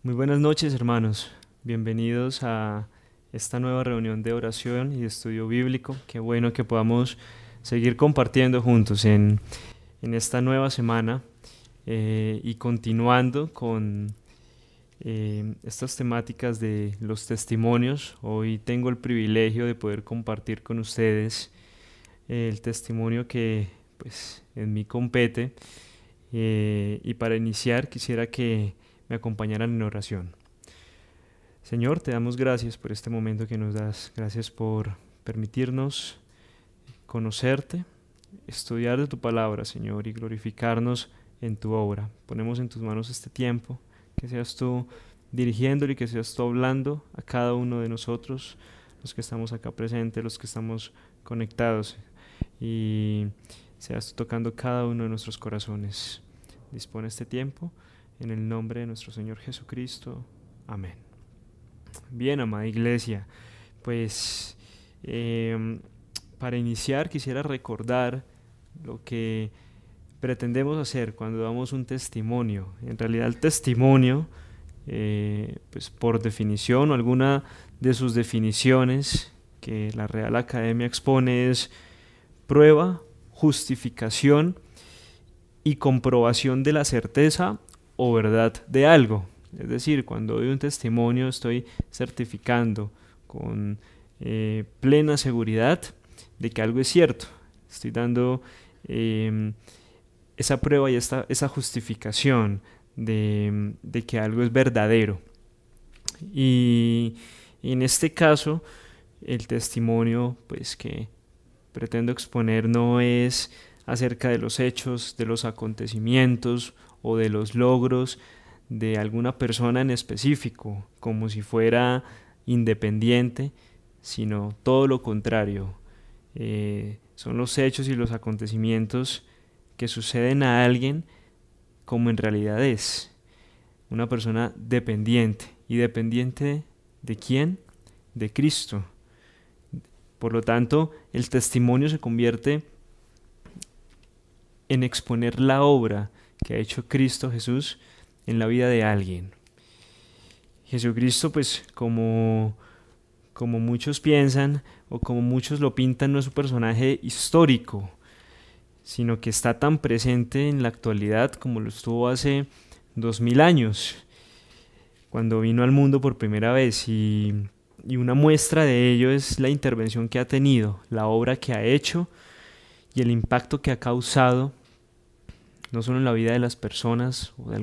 Muy buenas noches, hermanos. Bienvenidos a esta nueva reunión de oración y de estudio bíblico. Qué bueno que podamos seguir compartiendo juntos en esta nueva semana y continuando con estas temáticas de los testimonios. Hoy tengo el privilegio de poder compartir con ustedes el testimonio que pues en mí compete y para iniciar quisiera que me acompañaran en oración. Señor, te damos gracias por este momento que nos das. Gracias por permitirnos conocerte, estudiar de tu palabra, Señor, y glorificarnos en tu obra. Ponemos en tus manos este tiempo, que seas tú dirigiéndolo y que seas tú hablando a cada uno de nosotros, los que estamos acá presentes, los que estamos conectados, y seas tú tocando cada uno de nuestros corazones. Dispone este tiempo en el nombre de nuestro Señor Jesucristo. Amén. Bien, amada iglesia, pues para iniciar quisiera recordar lo que pretendemos hacer cuando damos un testimonio. En realidad el testimonio, pues por definición o alguna de sus definiciones que la Real Academia expone es prueba, justificación y comprobación de la certeza o verdad de algo. Es decir, cuando doy un testimonio estoy certificando con plena seguridad de que algo es cierto. Estoy dando esa prueba y esa justificación de que algo es verdadero. Y en este caso, el testimonio pues, que pretendo exponer no es acerca de los hechos, de los acontecimientos o de los logros de alguna persona en específico, como si fuera independiente, sino todo lo contrario. Son los hechos y los acontecimientos que suceden a alguien como en realidad es, una persona dependiente. ¿Y dependiente de quién? De Cristo. Por lo tanto, el testimonio se convierte en exponer la obra que ha hecho Cristo Jesús en la vida de alguien. Jesucristo, pues como muchos piensan o como muchos lo pintan, no es un personaje histórico, sino que está tan presente en la actualidad como lo estuvo hace 2000 años, cuando vino al mundo por primera vez, y una muestra de ello es la intervención que ha tenido, la obra que ha hecho y el impacto que ha causado no solo en la vida de las personas o de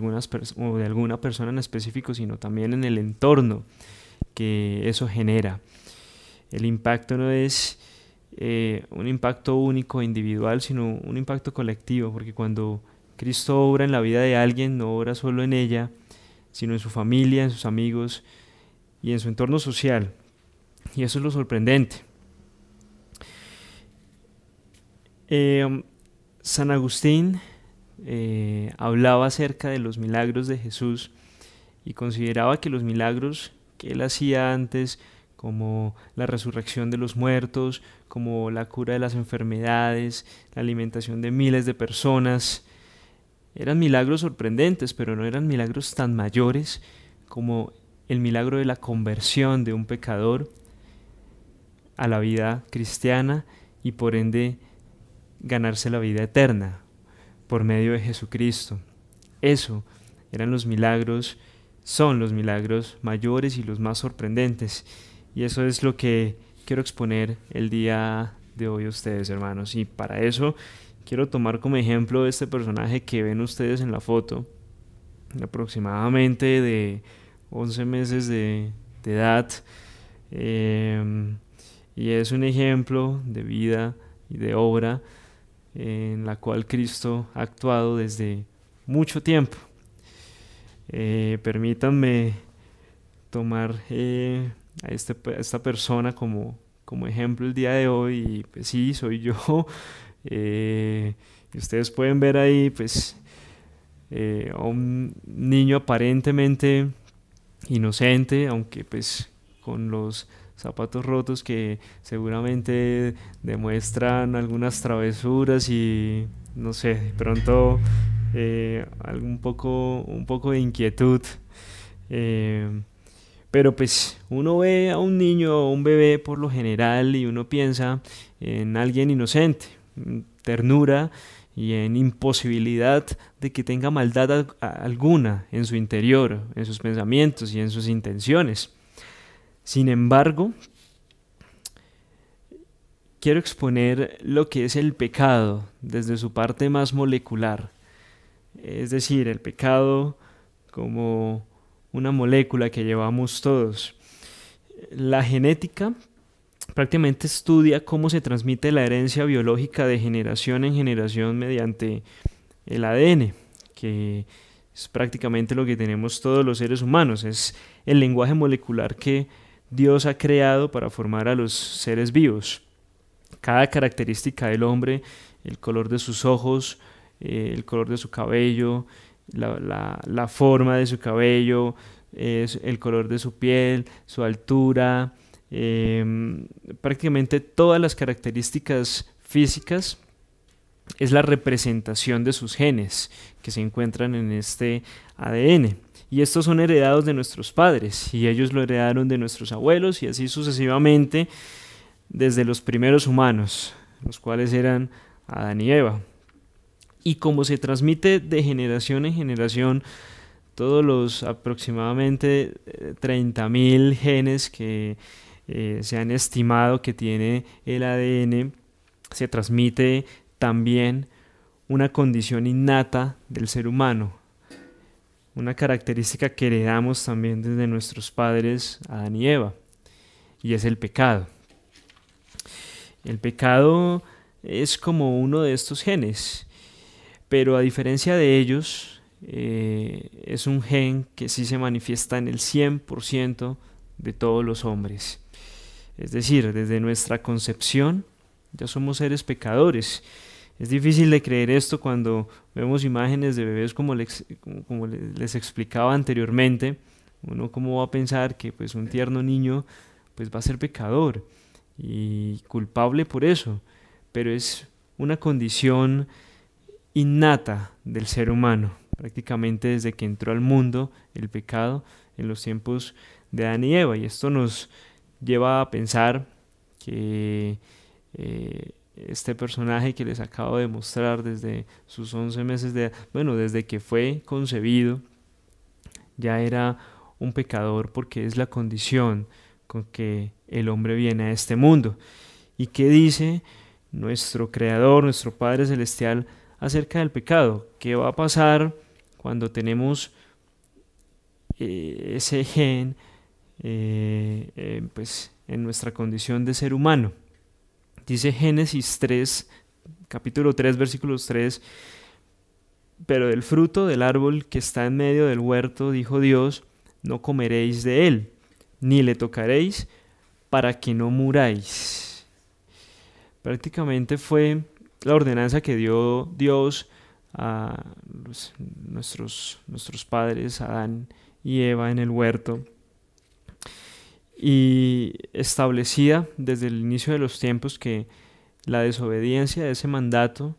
alguna persona en específico, sino también en el entorno que eso genera. El impacto no es un impacto único e individual, sino un impacto colectivo, porque cuando Cristo obra en la vida de alguien, no obra solo en ella, sino en su familia, en sus amigos y en su entorno social. Y eso es lo sorprendente. San Agustín hablaba acerca de los milagros de Jesús y consideraba que los milagros que él hacía antes, como la resurrección de los muertos, como la cura de las enfermedades, la alimentación de miles de personas, eran milagros sorprendentes, pero no eran milagros tan mayores como el milagro de la conversión de un pecador a la vida cristiana y por ende ganarse la vida eterna por medio de Jesucristo. Eso eran los milagros, son los milagros mayores y los más sorprendentes. Y eso es lo que quiero exponer el día de hoy a ustedes, hermanos. Y para eso quiero tomar como ejemplo este personaje que ven ustedes en la foto, aproximadamente de 11 meses de edad. Y es un ejemplo de vida y de obra en la cual Cristo ha actuado desde mucho tiempo. Permítanme tomar a esta persona como ejemplo el día de hoy, y pues sí, soy yo. Y ustedes pueden ver ahí pues a un niño aparentemente inocente, aunque pues con los zapatos rotos que seguramente demuestran algunas travesuras y no sé, de pronto un poco de inquietud Pero pues uno ve a un niño o un bebé por lo general y uno piensa en alguien inocente, en ternura y en imposibilidad de que tenga maldad alguna en su interior, en sus pensamientos y en sus intenciones. Sin embargo, quiero exponer lo que es el pecado desde su parte más molecular, es decir, el pecado como una molécula que llevamos todos. La genética prácticamente estudia cómo se transmite la herencia biológica de generación en generación mediante el ADN, que es prácticamente lo que tenemos todos los seres humanos, es el lenguaje molecular que Dios ha creado para formar a los seres vivos. Cada característica del hombre, el color de sus ojos, el color de su cabello, la forma de su cabello, el color de su piel, su altura, prácticamente todas las características físicas es la representación de sus genes que se encuentran en este ADN. Y estos son heredados de nuestros padres y ellos lo heredaron de nuestros abuelos y así sucesivamente desde los primeros humanos, los cuales eran Adán y Eva. Y como se transmite de generación en generación, todos los aproximadamente 30.000 genes que se han estimado que tiene el ADN, se transmite también una condición innata del ser humano, una característica que heredamos también desde nuestros padres Adán y Eva, y es el pecado. El pecado es como uno de estos genes, pero a diferencia de ellos, es un gen que sí se manifiesta en el 100% de todos los hombres. Es decir, desde nuestra concepción ya somos seres pecadores. Es difícil de creer esto cuando vemos imágenes de bebés como les explicaba anteriormente. Uno cómo va a pensar que pues un tierno niño pues va a ser pecador y culpable por eso, pero es una condición innata del ser humano, prácticamente desde que entró al mundo el pecado en los tiempos de Adán y Eva, y esto nos lleva a pensar que este personaje que les acabo de mostrar desde sus 11 meses de edad, bueno, desde que fue concebido, ya era un pecador porque es la condición con que el hombre viene a este mundo. ¿Y qué dice nuestro Creador, nuestro Padre Celestial acerca del pecado? ¿Qué va a pasar cuando tenemos ese gen pues, en nuestra condición de ser humano? Dice Génesis 3, capítulo 3, versículos 3, pero del fruto del árbol que está en medio del huerto, dijo Dios, no comeréis de él, ni le tocaréis, para que no muráis. Prácticamente fue la ordenanza que dio Dios a nuestros padres, Adán y Eva, en el huerto, y establecía desde el inicio de los tiempos que la desobediencia de ese mandato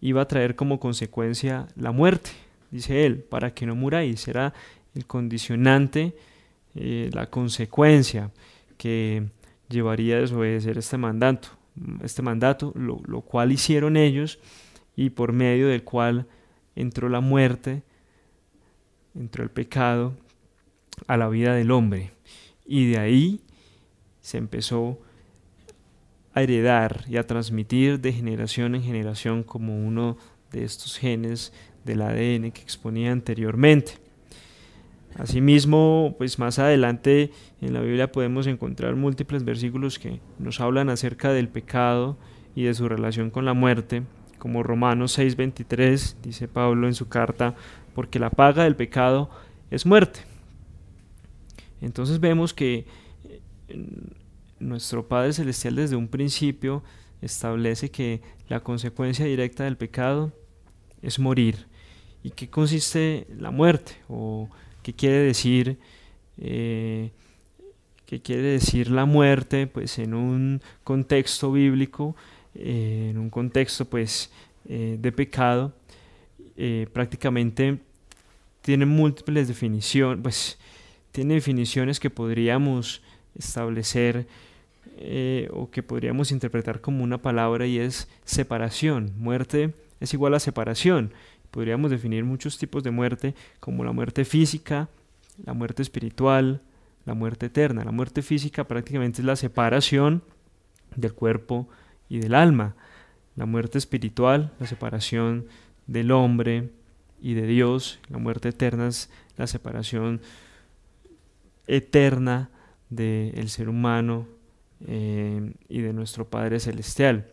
iba a traer como consecuencia la muerte, dice él, para que no muráis. Era el condicionante, la consecuencia que llevaría a desobedecer este mandato, lo cual hicieron ellos y por medio del cual entró la muerte, entró el pecado a la vida del hombre. Y de ahí se empezó a heredar y a transmitir de generación en generación como uno de estos genes del ADN que exponía anteriormente. Asimismo, pues más adelante en la Biblia podemos encontrar múltiples versículos que nos hablan acerca del pecado y de su relación con la muerte, como Romanos 6:23, dice Pablo en su carta, porque la paga del pecado es muerte. Entonces vemos que nuestro Padre Celestial desde un principio establece que la consecuencia directa del pecado es morir. ¿Y qué consiste la muerte? ¿O qué quiere decir la muerte? Pues en un contexto bíblico, en un contexto pues de pecado, prácticamente tiene múltiples definiciones, pues tiene definiciones que podríamos establecer o que podríamos interpretar como una palabra, y es separación. Muerte es igual a separación. Podríamos definir muchos tipos de muerte, como la muerte física, la muerte espiritual, la muerte eterna. La muerte física prácticamente es la separación del cuerpo y del alma. La muerte espiritual, la separación del hombre y de Dios. La muerte eterna es la separación eterna del ser humano y de nuestro Padre Celestial.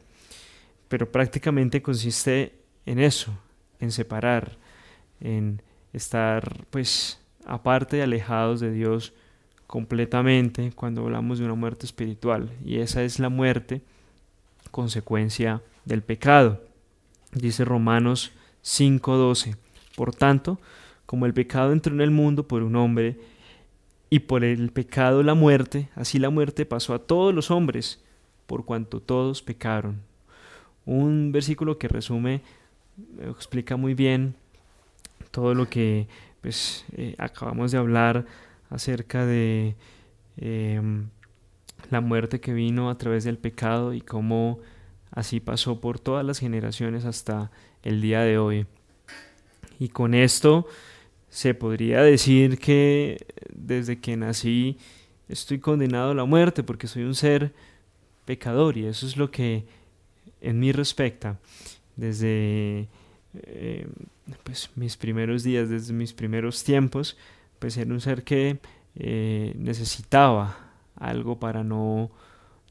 Pero prácticamente consiste en eso, en separar, en estar pues aparte y alejados de Dios completamente cuando hablamos de una muerte espiritual. Y esa es la muerte consecuencia del pecado. Dice Romanos 5:12: por tanto, como el pecado entró en el mundo por un hombre, y por el pecado la muerte, así la muerte pasó a todos los hombres, por cuanto todos pecaron. Un versículo que resume, explica muy bien todo lo que pues, acabamos de hablar acerca de la muerte que vino a través del pecado y cómo así pasó por todas las generaciones hasta el día de hoy. Y con esto se podría decir que desde que nací estoy condenado a la muerte porque soy un ser pecador, y eso es lo que en mí respecta. Desde pues mis primeros días, desde mis primeros tiempos, pues era un ser que necesitaba algo para no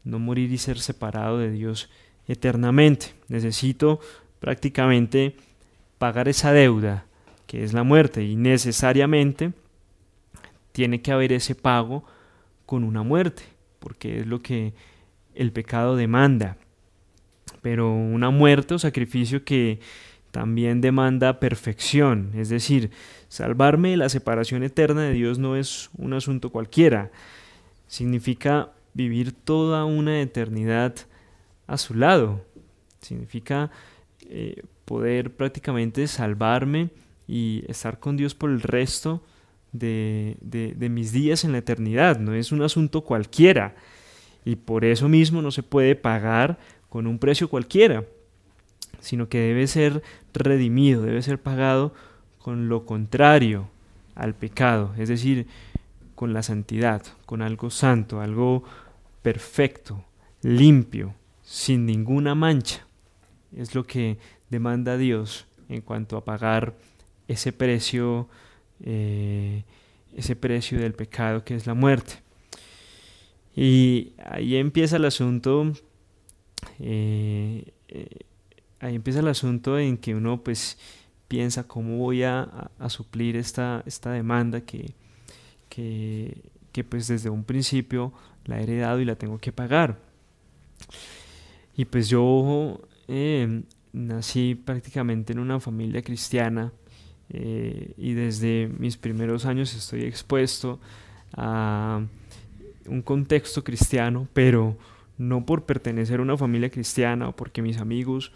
morir y ser separado de Dios eternamente. Necesito prácticamente pagar esa deuda que es la muerte, y necesariamente tiene que haber ese pago con una muerte, porque es lo que el pecado demanda. Pero una muerte o sacrificio que también demanda perfección, es decir, salvarme de la separación eterna de Dios no es un asunto cualquiera. Significa vivir toda una eternidad a su lado. Significa poder prácticamente salvarme y estar con Dios por el resto de mis días en la eternidad. No es un asunto cualquiera, y por eso mismo no se puede pagar con un precio cualquiera, sino que debe ser redimido, debe ser pagado con lo contrario al pecado, es decir, con la santidad, con algo santo, algo perfecto, limpio, sin ninguna mancha. Es lo que demanda Dios en cuanto a pagar ese precio del pecado, que es la muerte. Y ahí empieza el asunto en que uno pues piensa cómo voy a suplir esta demanda que pues desde un principio la he heredado y la tengo que pagar. Y pues yo nací prácticamente en una familia cristiana, y desde mis primeros años estoy expuesto a un contexto cristiano, pero no por pertenecer a una familia cristiana o porque mis amigos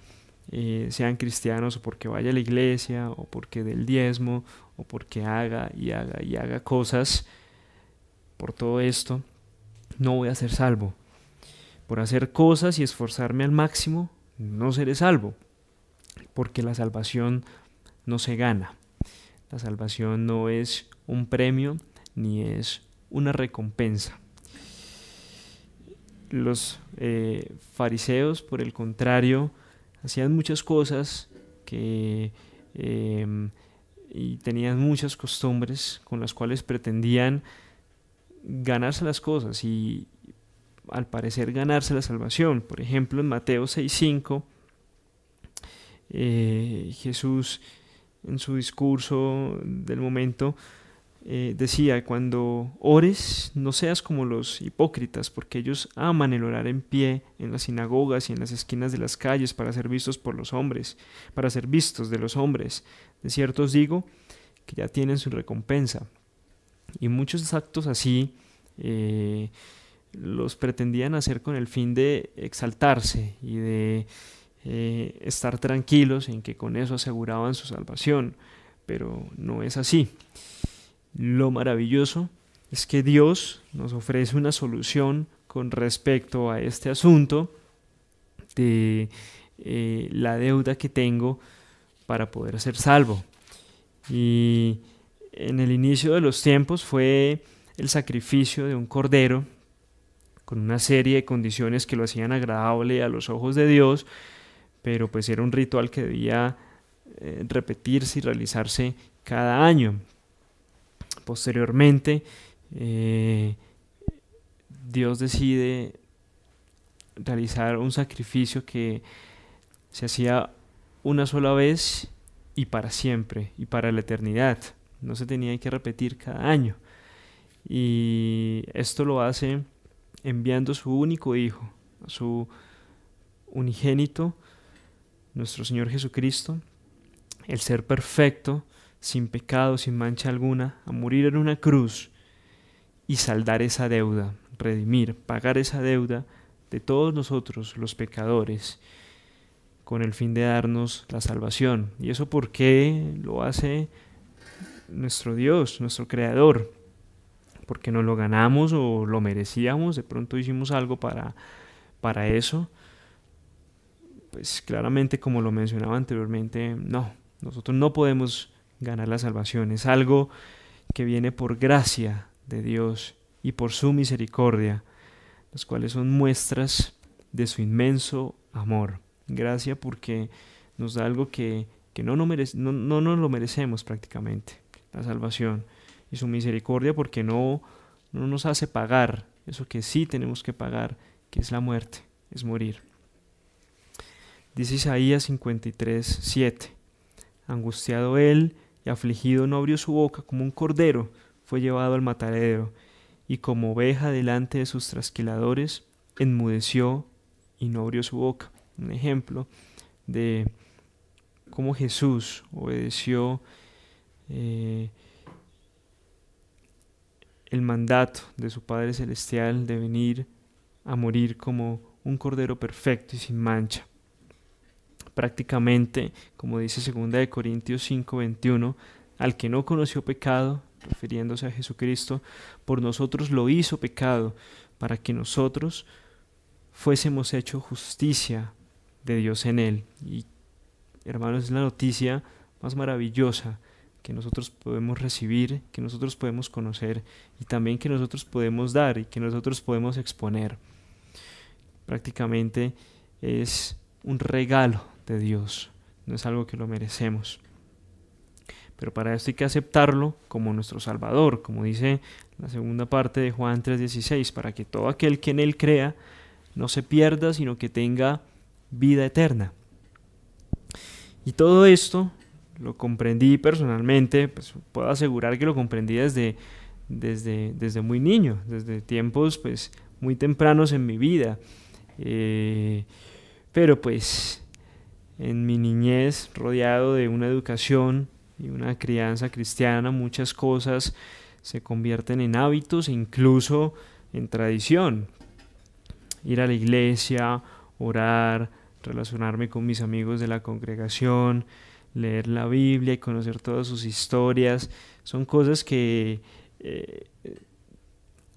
sean cristianos, o porque vaya a la iglesia, o porque dé el diezmo, o porque haga cosas. Por todo esto no voy a ser salvo. Por hacer cosas y esforzarme al máximo no seré salvo, porque la salvación no se gana. La salvación no es un premio ni es una recompensa. Los fariseos, por el contrario, hacían muchas cosas y tenían muchas costumbres con las cuales pretendían ganarse las cosas y al parecer ganarse la salvación. Por ejemplo, en Mateo 6:5, Jesús en su discurso del momento decía: cuando ores, no seas como los hipócritas, porque ellos aman el orar en pie en las sinagogas y en las esquinas de las calles para ser vistos por los hombres, para ser vistos de los hombres. De cierto os digo que ya tienen su recompensa. Y muchos actos así los pretendían hacer con el fin de exaltarse y de estar tranquilos en que con eso aseguraban su salvación. pero no es así. Lo maravilloso es que Dios nos ofrece una solución con respecto a este asunto de la deuda que tengo para poder ser salvo. Y en el inicio de los tiempos fue el sacrificio de un cordero con una serie de condiciones que lo hacían agradable a los ojos de Dios, pero pues era un ritual que debía repetirse y realizarse cada año. Posteriormente, Dios decide realizar un sacrificio que se hacía una sola vez y para siempre y para la eternidad. No se tenía que repetir cada año. Y esto lo hace enviando su único Hijo, su unigénito, nuestro Señor Jesucristo, el ser perfecto, sin pecado, sin mancha alguna, a morir en una cruz y saldar esa deuda, redimir, pagar esa deuda de todos nosotros, los pecadores, con el fin de darnos la salvación. ¿Y eso por qué lo hace nuestro Dios, nuestro Creador? Porque nos lo ganamos o lo merecíamos, de pronto hicimos algo para eso. Pues claramente, como lo mencionaba anteriormente, no, nosotros no podemos ganar la salvación, es algo que viene por gracia de Dios y por su misericordia, las cuales son muestras de su inmenso amor. Gracia porque nos da algo que no nos lo merecemos prácticamente, la salvación, y su misericordia porque no nos hace pagar eso que sí tenemos que pagar, que es la muerte, es morir. Dice Isaías 53:7: angustiado él y afligido no abrió su boca, como un cordero fue llevado al matadero, y como oveja delante de sus trasquiladores, enmudeció y no abrió su boca. Un ejemplo de cómo Jesús obedeció el mandato de su Padre Celestial de venir a morir como un cordero perfecto y sin mancha. Prácticamente, como dice 2 Corintios 5:21, al que no conoció pecado, refiriéndose a Jesucristo, por nosotros lo hizo pecado, para que nosotros fuésemos hecho justicia de Dios en él. Y hermanos, es la noticia más maravillosa que nosotros podemos recibir, que nosotros podemos conocer y también que nosotros podemos dar y que nosotros podemos exponer. Prácticamente es un regalo de Dios, no es algo que lo merecemos. Pero para esto hay que aceptarlo como nuestro Salvador, como dice la segunda parte de Juan 3:16, para que todo aquel que en Él crea no se pierda, sino que tenga vida eterna. Y todo esto lo comprendí personalmente, pues puedo asegurar que lo comprendí desde muy niño, desde tiempos pues muy tempranos en mi vida. Pero pues en mi niñez, rodeado de una educación y una crianza cristiana, muchas cosas se convierten en hábitos e incluso en tradición. Ir a la iglesia, orar, relacionarme con mis amigos de la congregación, leer la Biblia y conocer todas sus historias, son cosas que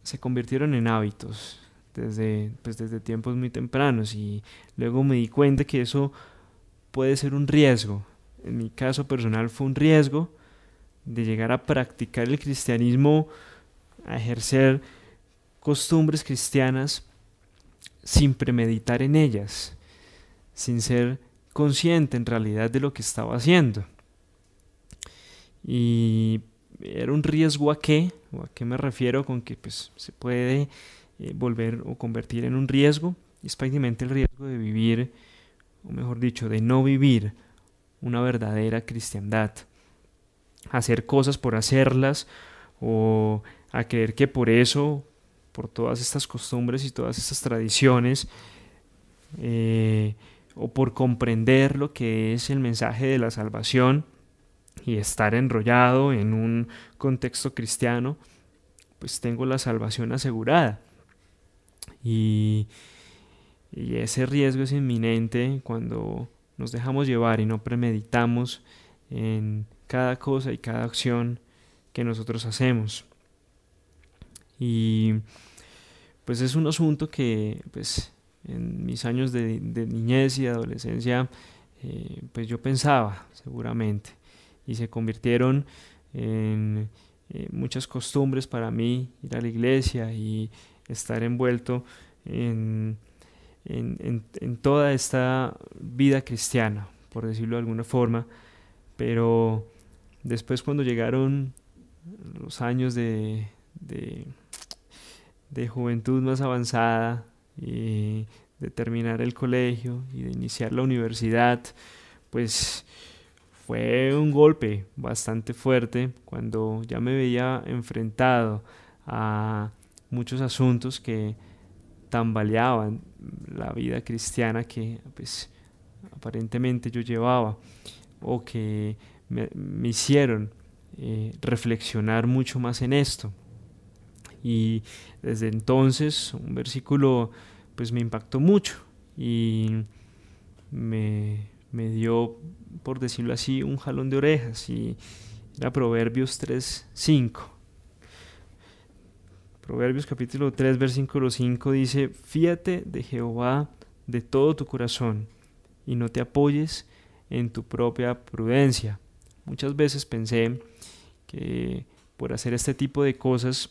se convirtieron en hábitos desde tiempos muy tempranos, y luego me di cuenta que eso puede ser un riesgo. En mi caso personal fue un riesgo de llegar a practicar el cristianismo, a ejercer costumbres cristianas sin premeditar en ellas, sin ser consciente en realidad de lo que estaba haciendo. Y era un riesgo ¿a qué? ¿O a qué me refiero con que pues, se puede volver o convertir en un riesgo? Es prácticamente el riesgo de vivir, o mejor dicho, de no vivir una verdadera cristiandad. Hacer cosas por hacerlas, o a creer que por eso, por todas estas costumbres y todas estas tradiciones, o por comprender lo que es el mensaje de la salvación y estar enrollado en un contexto cristiano, pues tengo la salvación asegurada. Y ese riesgo es inminente cuando nos dejamos llevar y no premeditamos en cada cosa y cada acción que nosotros hacemos. Y pues es un asunto que pues en mis años de niñez y de adolescencia pues yo pensaba seguramente, y se convirtieron en muchas costumbres para mí, ir a la iglesia y estar envuelto en toda esta vida cristiana, por decirlo de alguna forma. Pero después, cuando llegaron los años de juventud más avanzada, y de terminar el colegio y de iniciar la universidad, pues fue un golpe bastante fuerte cuando ya me veía enfrentado a muchos asuntos que tambaleaban la vida cristiana que pues aparentemente yo llevaba, o que me hicieron reflexionar mucho más en esto. Y desde entonces un versículo pues me impactó mucho y me dio, por decirlo así, un jalón de orejas, y era Proverbios 3:5. Proverbios capítulo 3, versículo 5 dice: fíate de Jehová de todo tu corazón y no te apoyes en tu propia prudencia. Muchas veces pensé que por hacer este tipo de cosas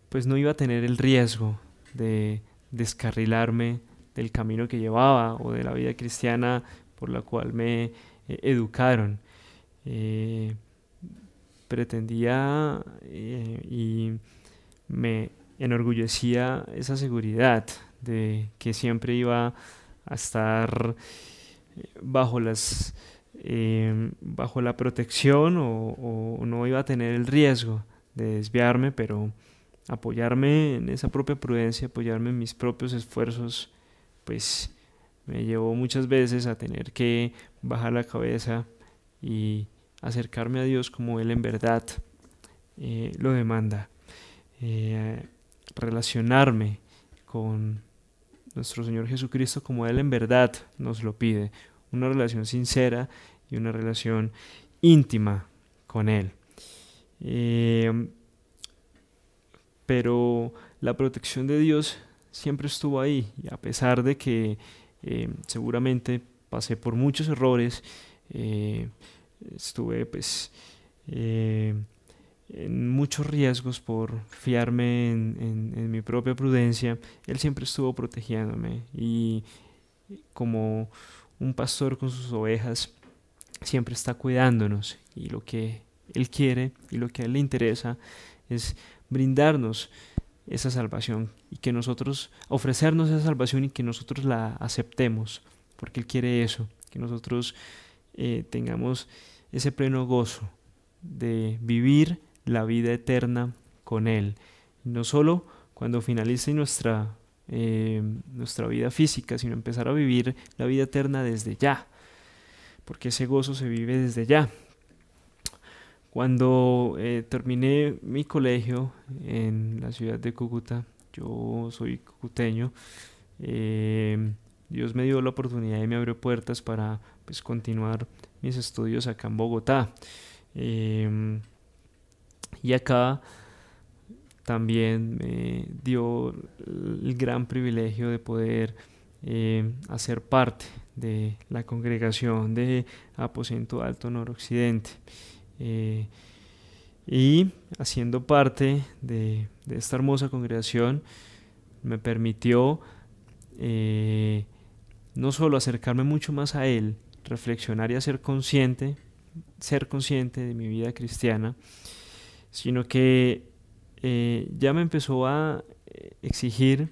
pues no iba a tener el riesgo de descarrilarme del camino que llevaba o de la vida cristiana por la cual me educaron. Eh, Pretendía y me enorgullecía esa seguridad de que siempre iba a estar bajo bajo la protección, o no iba a tener el riesgo de desviarme, pero apoyarme en esa propia prudencia, apoyarme en mis propios esfuerzos, pues me llevó muchas veces a tener que bajar la cabeza y acercarme a Dios como Él en verdad lo demanda, relacionarme con nuestro Señor Jesucristo como Él en verdad nos lo pide, una relación sincera y una relación íntima con Él. Pero la protección de Dios siempre estuvo ahí, y a pesar de que seguramente pasé por muchos errores, estuve pues en muchos riesgos por fiarme en mi propia prudencia, Él siempre estuvo protegiéndome, y como un pastor con sus ovejas siempre está cuidándonos, y lo que Él quiere y lo que a Él le interesa es brindarnos esa salvación, y que nosotros, ofrecernos esa salvación y que nosotros la aceptemos, porque Él quiere eso, que nosotros tengamos ese pleno gozo de vivir la vida eterna con Él, no solo cuando finalice nuestra vida física, sino empezar a vivir la vida eterna desde ya, porque ese gozo se vive desde ya. Cuando terminé mi colegio en la ciudad de Cúcuta, yo soy cucuteño, Dios me dio la oportunidad y me abrió puertas para pues continuar mis estudios acá en Bogotá. Y acá también me dio el gran privilegio de poder hacer parte de la congregación de Aposento Alto Noroccidente. Y haciendo parte de esta hermosa congregación me permitió no solo acercarme mucho más a Él, reflexionar y ser consciente de mi vida cristiana, sino que ya me empezó a exigir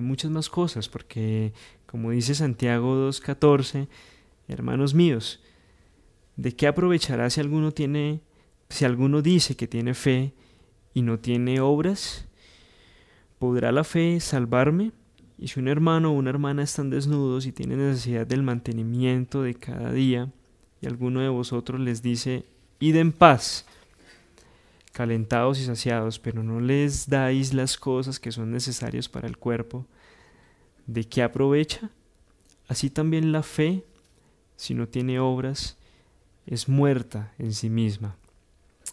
muchas más cosas, porque como dice Santiago 2:14, hermanos míos, ¿de qué aprovechará si alguno dice que tiene fe y no tiene obras? ¿Podrá la fe salvarme? Y si un hermano o una hermana están desnudos y tienen necesidad del mantenimiento de cada día, y alguno de vosotros les dice: id en paz, calentados y saciados, pero no les dais las cosas que son necesarias para el cuerpo, ¿de qué aprovecha? Así también la fe, si no tiene obras, es muerta en sí misma.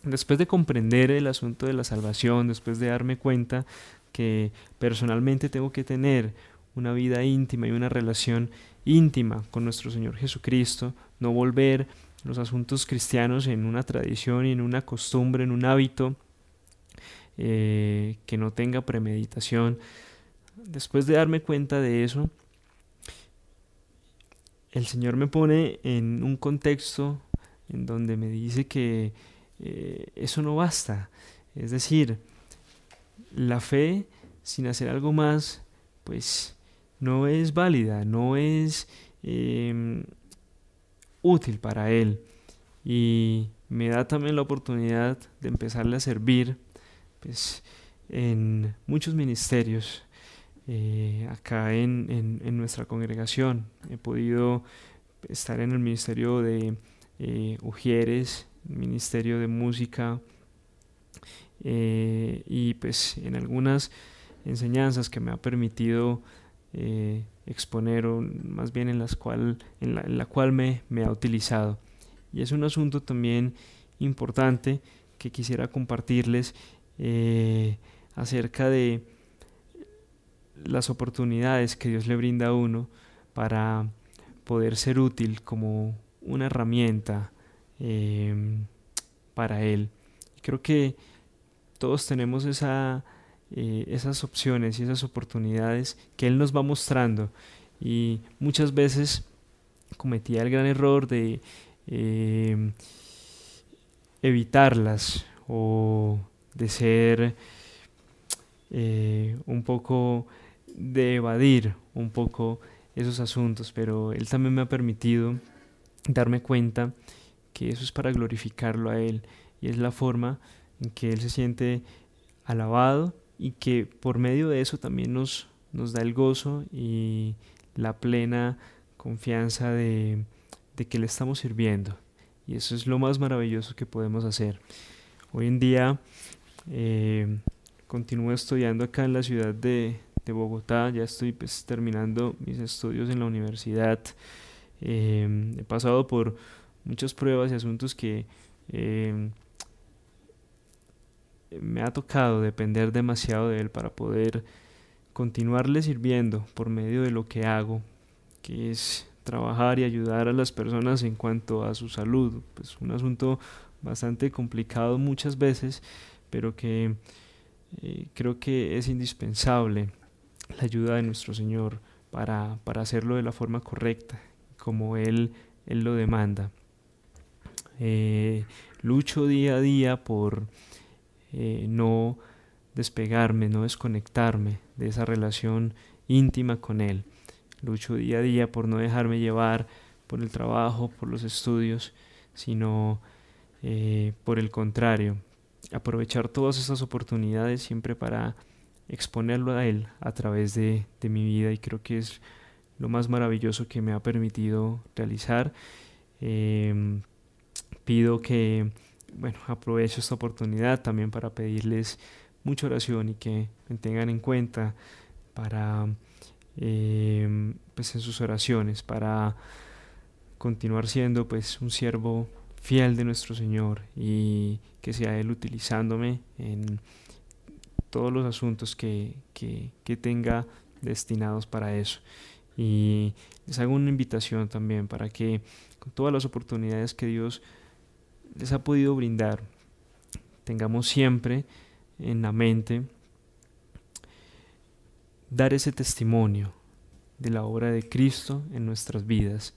Después de comprender el asunto de la salvación, después de darme cuenta que personalmente tengo que tener una vida íntima y una relación íntima con nuestro Señor Jesucristo, no volver los asuntos cristianos en una tradición y en una costumbre, en un hábito que no tenga premeditación. Después de darme cuenta de eso, el Señor me pone en un contexto en donde me dice que eso no basta. Es decir, la fe sin hacer algo más, pues no es válida, no es útil para Él. Y me da también la oportunidad de empezarle a servir, pues, en muchos ministerios acá en nuestra congregación. He podido estar en el ministerio de Ujieres, ministerio de música, y pues en algunas enseñanzas que me ha permitido exponer, o más bien en la cual me ha utilizado. Y es un asunto también importante que quisiera compartirles acerca de las oportunidades que Dios le brinda a uno para poder ser útil como una herramienta para Él. Creo que todos tenemos esas opciones y esas oportunidades que Él nos va mostrando, y muchas veces cometía el gran error de evitarlas o de ser un poco, de evadir un poco esos asuntos, pero Él también me ha permitido darme cuenta que eso es para glorificarlo a Él, y es la forma en que Él se siente alabado, y que por medio de eso también nos da el gozo y la plena confianza de que le estamos sirviendo. Y eso es lo más maravilloso que podemos hacer. Hoy en día continúo estudiando acá en la ciudad de Bogotá. Ya estoy pues terminando mis estudios en la universidad. He pasado por muchas pruebas y asuntos que me ha tocado depender demasiado de Él para poder continuarle sirviendo por medio de lo que hago, que es trabajar y ayudar a las personas en cuanto a su salud. Pues un asunto bastante complicado muchas veces, pero que creo que es indispensable la ayuda de nuestro Señor para hacerlo de la forma correcta, como Él lo demanda. Lucho día a día por no despegarme, no desconectarme de esa relación íntima con Él. Lucho día a día por no dejarme llevar por el trabajo, por los estudios, sino por el contrario, aprovechar todas esas oportunidades siempre para exponerlo a Él a través de mi vida, y creo que es lo más maravilloso que me ha permitido realizar. Pido que, bueno, aprovecho esta oportunidad también para pedirles mucha oración y que me tengan en cuenta para pues en sus oraciones, para continuar siendo pues un siervo fiel de nuestro Señor, y que sea Él utilizándome en todos los asuntos que tenga destinados para eso. Y les hago una invitación también para que con todas las oportunidades que Dios les ha podido brindar, tengamos siempre en la mente dar ese testimonio de la obra de Cristo en nuestras vidas,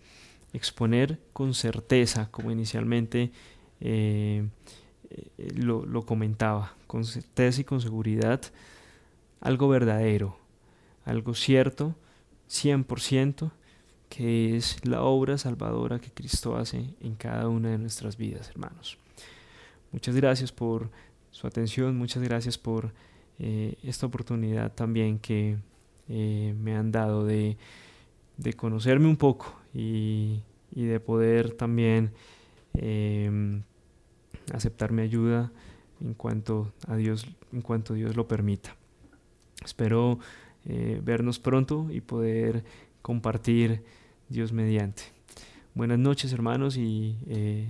exponer con certeza, como inicialmente lo comentaba, con certeza y con seguridad, algo verdadero, algo cierto, 100%, que es la obra salvadora que Cristo hace en cada una de nuestras vidas, hermanos. Muchas gracias por su atención, muchas gracias por esta oportunidad también que me han dado de conocerme un poco, y de poder también aceptar mi ayuda en cuanto Dios lo permita. Espero vernos pronto y poder compartir, Dios mediante. Buenas noches, hermanos, y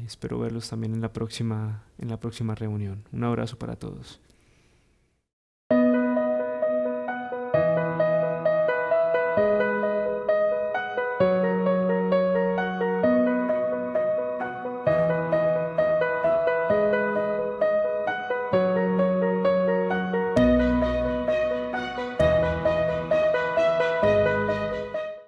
espero verlos también en la próxima reunión. Un abrazo para todos.